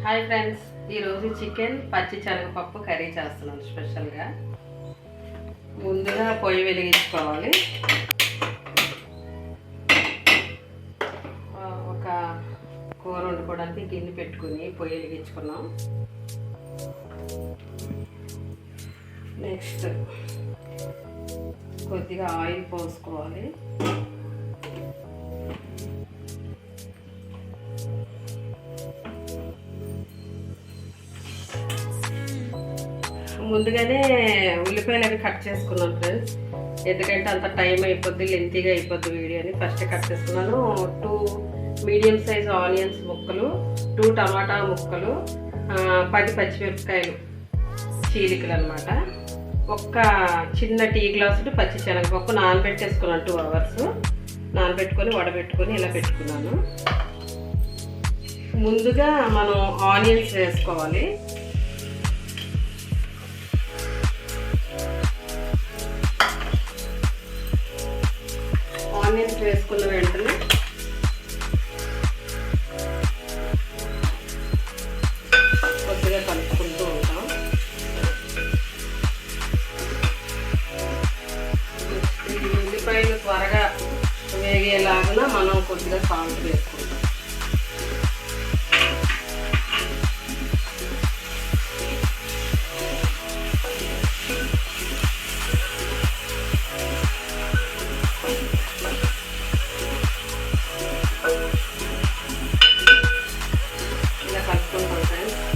Hi friends, ఈరోజు chicken పచ్చి శనగపప్పు కర్రీ చేస్తున్నాను స్పెషల్గా. ముందుగా పొయ్యి వెలిగించుకోవాలి. ఒక కూర వండుకోవడానికి గిన్నె పెట్టుకుని పొయ్యి వెలిగించుకున్నాం. నెక్స్ట్ కొద్దిగా ఆయిల్ పోసుకోవాలి. ముందుగానే ఉల్లిపాయలు అవి కట్ చేసుకున్నాను ఫ్రెండ్స్, ఎందుకంటే అంత టైం అయిపోద్ది, లెంతీగా అయిపోద్ది వీడియో అని ఫస్ట్ కట్ చేసుకున్నాను. 2 మీడియం సైజ్ ఆనియన్స్ ముక్కలు, 2 టమాటా ముక్కలు, 10 పచ్చిమిరపకాయలు చీలికలు అనమాట. ఒక్క చిన్న టీ గ్లాసులు పచ్చి శనగపప్పు నానబెట్టేసుకున్నాను. 2 అవర్స్ నానబెట్టుకొని వడబెట్టుకొని ఇలా పెట్టుకున్నాను. ముందుగా మనం ఆనియన్స్ వేసుకోవాలి. ఆనియన్స్ వేసుకున్న వెంటనే కొద్దిగా కలుపుకుంటూ ఉంటాం. ఈ ఉల్లిపాయలు త్వరగా వేగేలాగా మనం కొద్దిగా సాల్ట్ వేసుకుంటాం.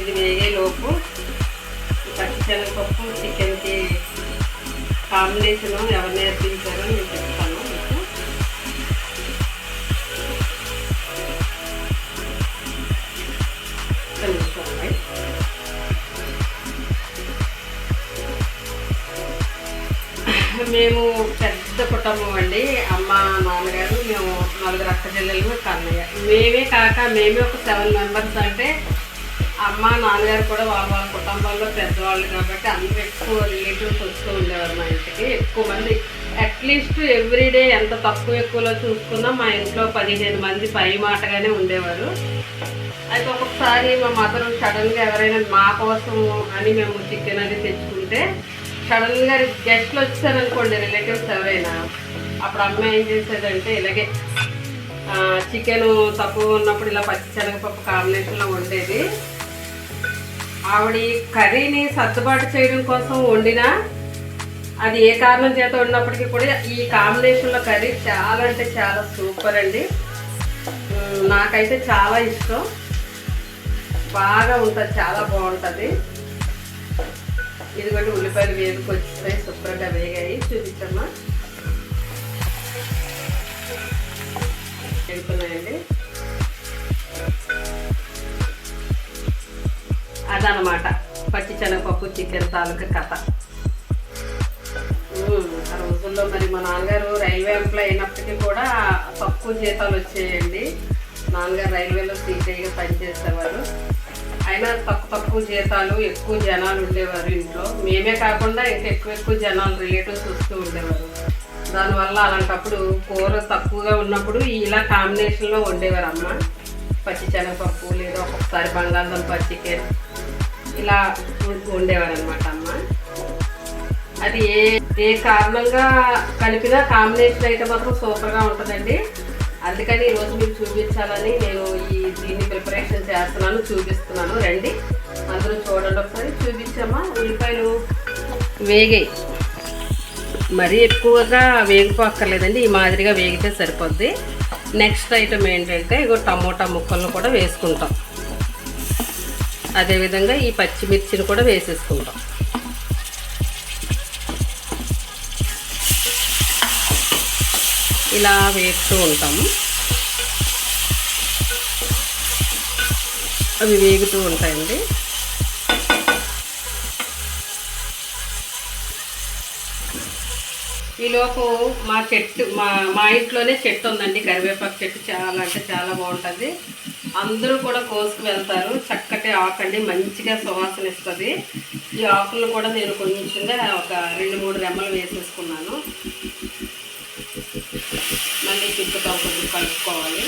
ఇది వేగేలోపు పచ్చిశనగపప్పు చికెన్కి కాంబినేషను ఎవరు నేర్పించారో నేను చెప్తాను మీకు. మేము పెద్ద కుటుంబం అండి. అమ్మ, నాన్నగారు, మేము 4 అక్క చెల్లెలు, కన్నయ్య. మేమే కాక మేమే ఒక 7 మెంబర్స్. అంటే అమ్మ, నాన్నగారు కూడా వాళ్ళ కుటుంబంలో పెద్దవాళ్ళు కాబట్టి అందరూ ఎక్కువ రిలేటివ్స్ వస్తూ ఉండేవారు మా ఇంటికి. ఎక్కువ మంది, అట్లీస్ట్ ఎవ్రీడే ఎంత తక్కువ ఎక్కువలో చూసుకున్నా మా ఇంట్లో 15 మంది పై మాటగానే ఉండేవారు. అయితే ఒక్కొక్కసారి మా మదర్ సడన్గా ఎవరైనా మా కోసం అని మేము చికెన్ అది తెచ్చుకుంటే సడన్గా గెస్ట్లు వచ్చారనుకోండి, రిలేటివ్స్ ఎవరైనా, అప్పుడు అమ్మ ఏం చేసేదంటే ఇలాగే చికెన్ తక్కువ ఉన్నప్పుడు ఇలా పచ్చి శనగపప్పు కాంబినేషన్లో వండేది. ఆవిడ కర్రీని సర్దుబాటు చేయడం కోసం వండినా, అది ఏ కారణం చేత ఉన్నప్పటికీ కూడా ఈ కాంబినేషన్లో కర్రీ చాలా అంటే చాలా సూపర్ అండి. నాకైతే చాలా ఇష్టం, బాగా ఉంటుంది, చాలా బాగుంటుంది. ఇదిగోటి ఉల్లిపాయలు వేగుకొచ్చాయి, శుభ్రంగా వేగాయి. చూపించమ్మా, వేగుతున్నాయండి. అదనమాట పచ్చి శనగపప్పు చికెన్ తాలూకా కథ. ఆ రోజుల్లో మరి మా నాన్నగారు రైల్వే ఎంప్లాయ్ అయినప్పటికీ కూడా తక్కువ జీతాలు వచ్చేయండి. నాన్నగారు రైల్వేలో సీటీగా పనిచేసేవారు. అయినా తక్కువ జీతాలు, ఎక్కువ జనాలు ఉండేవారు ఇంట్లో. మేమే కాకుండా ఇంకా ఎక్కువ జనాలు రిలేటివ్స్ వస్తూ ఉండేవారు. దానివల్ల అలాంటప్పుడు కూర తక్కువగా ఉన్నప్పుడు ఇలా కాంబినేషన్లో వండేవారు అమ్మ. పచ్చి శనగపప్పు లేదా ఒక్కొక్కసారి బంగాళదుంప చికెన్ ఇలా వండేవారు అనమాట అమ్మ. అది ఏ కారణంగా కలిపినా కాంబినేషన్ అయితే మాత్రం సూపర్గా ఉంటుందండి. అందుకని ఈరోజు మీకు చూపించాలని నేను దీన్ని ప్రిపరేషన్ చేస్తున్నాను, చూపిస్తున్నాను. రండి అందరూ చూడండి ఒకసారి. చూపించమ్మా. ఉల్లిపాయలు వేగాయి, మరీ ఎక్కువగా వేగిపోక్కర్లేదండి, ఈ మాదిరిగా వేగితే సరిపోద్ది. నెక్స్ట్ ఐటమ్ ఏంటంటే ఇగో టమోటా ముక్కలను కూడా వేసుకుంటాం. అదేవిధంగా ఈ పచ్చిమిర్చిని కూడా వేసేసుకుంటాం. ఇలా వేస్తూ ఉంటాము. అవి వేగుతూ ఉంటాయండి. ఈలోపు మా ఇంట్లోనే చెట్టు ఉందండి, కరివేపాకు చెట్టు. చాలా అంటే చాలా బాగుంటుంది. అందరూ కూడా కోసుకు వెళ్తారు. చక్కటి ఆకండి, మంచిగా సువాసన ఇస్తుంది. ఈ ఆకులను కూడా నేను కొంచెంగా ఒక 2-3 రెమ్మలు వేసేసుకున్నాను. మళ్ళీ తిప్పుతాం, కొద్దిగా కలుపుకోవాలి.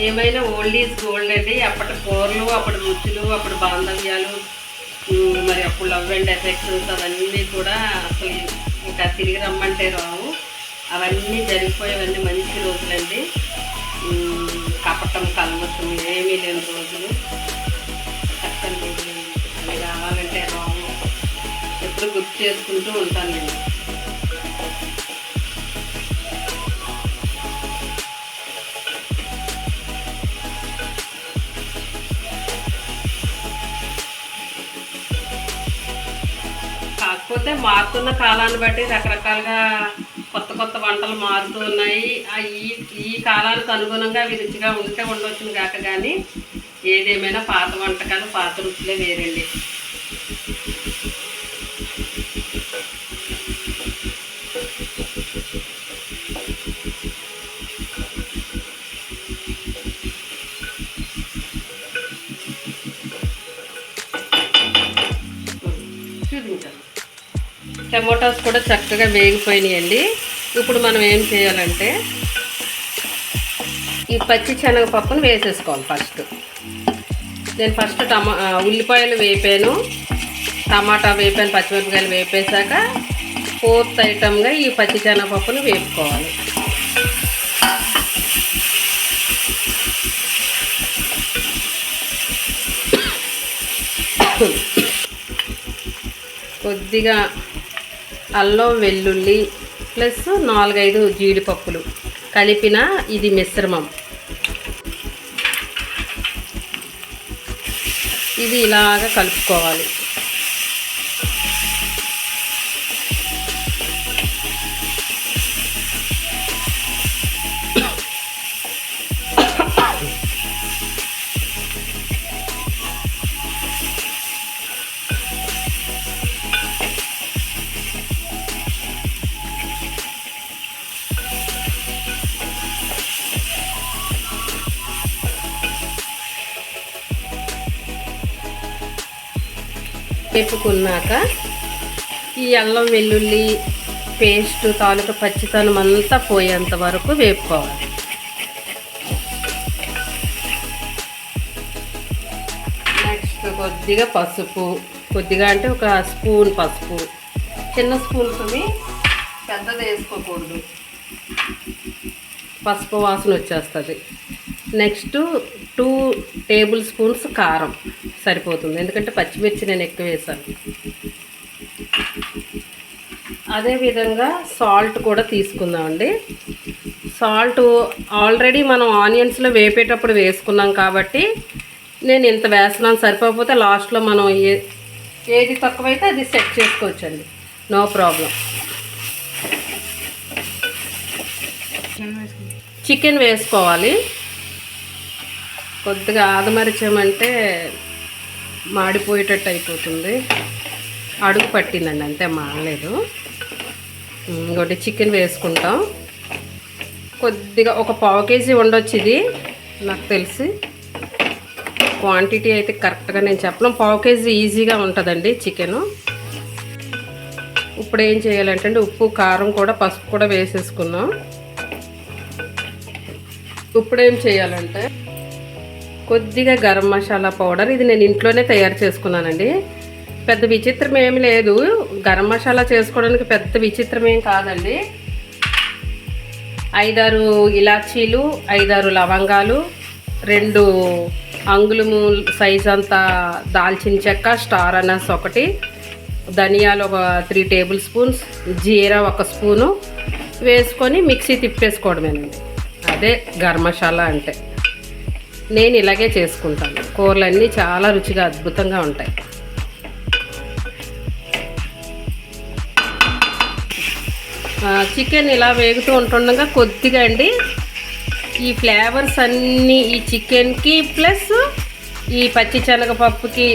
ఏమైనా ఓల్డ్ ఈజ్ గోల్డ్ అండి. అప్పటి కూరలు, అప్పటి రుచులు, అప్పటి బాంధవ్యాలు, మరి అప్పుడు లవ్ అండ్ ఎఫెక్షన్స్ అవన్నీ కూడా అసలు ఇంకా తిరిగి రమ్మంటే రావు. అవన్నీ జరిగిపోయేవన్నీ మంచి రోజులండి. కపటం కల్మతం ఏమీ లేని రోజులు, చక్కని రోజులు. అవి రావాలంటే రావు. ఎప్పుడు గుర్తు చేసుకుంటూ ఉంటాను నేను. కాకపోతే మారుతున్న కాలాన్ని బట్టి రకరకాలుగా కొత్త కొత్త వంటలు మారుతూ ఉన్నాయి. ఈ కాలానికి అనుగుణంగా అవి రుచిగా ఉంటే ఉండొచ్చును కాక, కానీ ఏదేమైనా పాత వంటకాలు పాత రుచులే వేరండి. టమోటాస్ కూడా చక్కగా వేగిపోయినాయండి. ఇప్పుడు మనం ఏం చేయాలంటే ఈ పచ్చి శనగపప్పును వేసేసుకోవాలి. నేను ఫస్ట్ ఉల్లిపాయలు వేపాను, టమాటా వేపాను, పచ్చిమిరపకాయలు వేపేశాక ఫోర్త్ ఐటమ్గా ఈ పచ్చి శనగపప్పును వేపుకోవాలి. కొద్దిగా అల్లం వెల్లుల్లి ప్లస్ 4-5 జీడిపప్పులు కలిపిన ఇది మిశ్రమం. ఇది ఇలాగ కలుపుకోవాలి. వేపుకున్నాక ఈ అల్లం వెల్లుల్లి పేస్ట్ తాలూకా పచ్చితనం అంతా పోయేంత వరకు వేపుకోవాలి. నెక్స్ట్ కొద్దిగా పసుపు, కొద్దిగా అంటే ఒక స్పూన్ పసుపు, చిన్న స్పూన్స్ని పెద్దది వేసుకోకూడదు, పసుపు వాసన వచ్చేస్తుంది. నెక్స్ట్ 2 టేబుల్ స్పూన్స్ కారం సరిపోతుంది, ఎందుకంటే పచ్చిమిర్చి నేను ఎక్కువ వేసాను. అదేవిధంగా సాల్ట్ కూడా తీసుకుందామండి. సాల్ట్ ఆల్రెడీ మనం ఆనియన్స్లో వేపేటప్పుడు వేసుకున్నాం కాబట్టి నేను ఇంత వేస్తున్నాను. సరిపోకపోతే లాస్ట్లో మనం ఏది తక్కువైతే అది సెట్ చేసుకోవచ్చండి, నో ప్రాబ్లం. చికెన్ వేసుకోవాలి. కొద్దిగా ఆదమరిచామంటే మాడిపోయేటట్టు అయిపోతుంది, అడుగు పట్టిందండి, అంతే మాడలేదు. ఇంకోటి చికెన్ వేసుకుంటాం. కొద్దిగా ఒక 1/4 కేజీ ఉండొచ్చు ఇది, నాకు తెలిసి క్వాంటిటీ అయితే కరెక్ట్గా నేను చెప్పలేం. 1/4 కేజీ ఈజీగా ఉంటుందండి చికెను. ఇప్పుడు ఏం చేయాలంటే ఉప్పు, కారం కూడా, పసుపు కూడా వేసేసుకున్నాం. ఇప్పుడు ఏం చేయాలంటే కొద్దిగా గరం మసాలా పౌడర్, ఇది నేను ఇంట్లోనే తయారు చేసుకున్నానండి. పెద్ద విచిత్రం ఏమి లేదు, గరం మసాలా చేసుకోవడానికి పెద్ద విచిత్రం ఏం కాదండి. 5-6 ఇలాచీలు, 5-6 లవంగాలు, 2 అంగుళము సైజ్ అంతా దాల్చిన చెక్క, స్టార్ అనస్ 1, ధనియాలు ఒక 3 టేబుల్ స్పూన్స్, జీరా 1 స్పూను వేసుకొని మిక్సీ తిప్పేసుకోవడమేనండి. అదే గరం మసాలా అంటే. నేను ఇలాగే చేసుకుంటాను. కూరలన్నీ చాలా రుచిగా అద్భుతంగా ఉంటాయి. చికెన్ ఇలా వేగుతూ ఉంటుండగా కొద్దిగా అండి ఈ ఫ్లేవర్స్ అన్నీ ఈ చికెన్కి ప్లస్ ఈ పచ్చి శనగపప్పుకి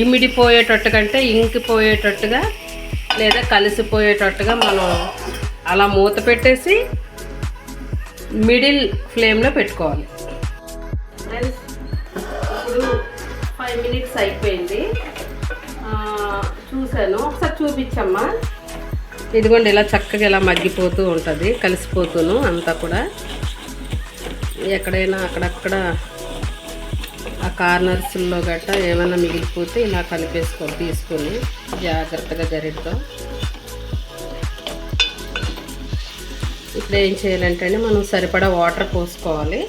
ఇమిడిపోయేటట్టుగా అంటే ఇంకిపోయేటట్టుగా లేదా కలిసిపోయేటట్టుగా మనం అలా మూత పెట్టేసి మిడిల్ ఫ్లేమ్లో పెట్టుకోవాలి. ఇప్పుడు 5 minutes అయిపోయింది. చూశాను, ఒకసారి చూపించమ్మా. ఇదిగోండి ఇలా చక్కగా ఇలా మగ్గిపోతూ ఉంటుంది, కలిసిపోతూను అంతా కూడా. ఎక్కడైనా అక్కడక్కడ ఆ కార్నర్స్లో గట్ట ఏమైనా మిగిలిపోతే ఇలా తీసుకొని జాగ్రత్తగా గరిటతో. ఇప్పుడు ఏం చేయాలంటే మనం సరిపడా వాటర్ పోసుకోవాలి.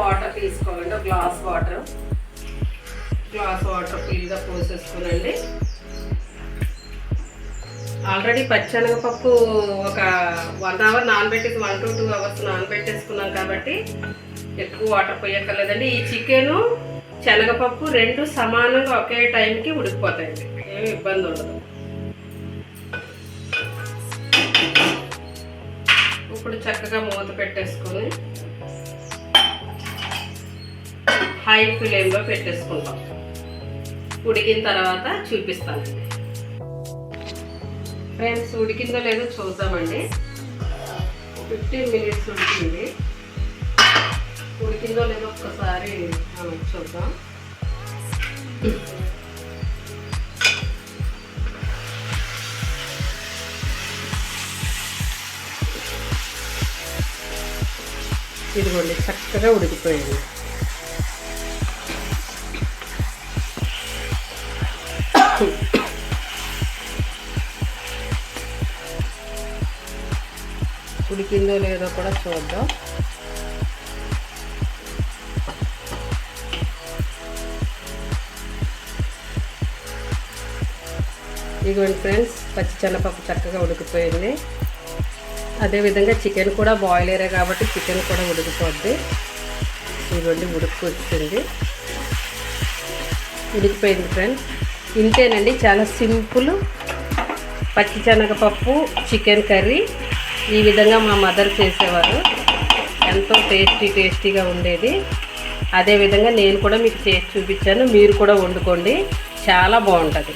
వాటర్ తీసుకోవాలండి, ఒక గ్లాస్ వాటర్ ఫుల్గా పోసేసుకోనండి. ఆల్రెడీ పచ్చెనగపప్పు ఒక 1 hour నానబెట్టేసి 1 to 2 hours నానబెట్టేసుకున్నాం కాబట్టి ఎక్కువ వాటర్ పోయక్కర్లేదండి. ఈ చికెను శనగపప్పు 2 సమానంగా ఒకే టైంకి ఉడికిపోతాయండి, ఏమి ఇబ్బంది ఉండదు. ఇప్పుడు చక్కగా మూత పెట్టేసుకొని హై ఫ్లేమ్లో పెట్టేసుకుంటాం. ఉడికిన తర్వాత చూపిస్తానండి ఫ్రెండ్స్. ఉడికిందో లేదో చూద్దామండి. 15 minutes ఉడికింది. ఉడికిందో లేదో ఒక్కసారి చూద్దాం. ఇదిగోండి చక్కగా ఉడికిపోయింది. ఉడికిందో లేదో కూడా చూద్దాం. ఇదిగోండి ఫ్రెండ్స్, పచ్చి శనగపప్పు చక్కగా ఉడికిపోయింది. అదేవిధంగా చికెన్ కూడా బాయిలరే కాబట్టి చికెన్ కూడా ఉడికిపోద్ది. ఇదిగోండి ఉడికిపోతుంది, ఉడికిపోయింది ఫ్రెండ్స్. ఇంతేనండి, చాలా సింపుల్ పచ్చి శనగపప్పు చికెన్ కర్రీ. ఈ విధంగా మా మదర్ చేసేవారు, ఎంతో టేస్టీగా ఉండేది. అదేవిధంగా నేను కూడా మీకు చేసి చూపించాను, మీరు కూడా వండుకోండి, చాలా బాగుంటుంది.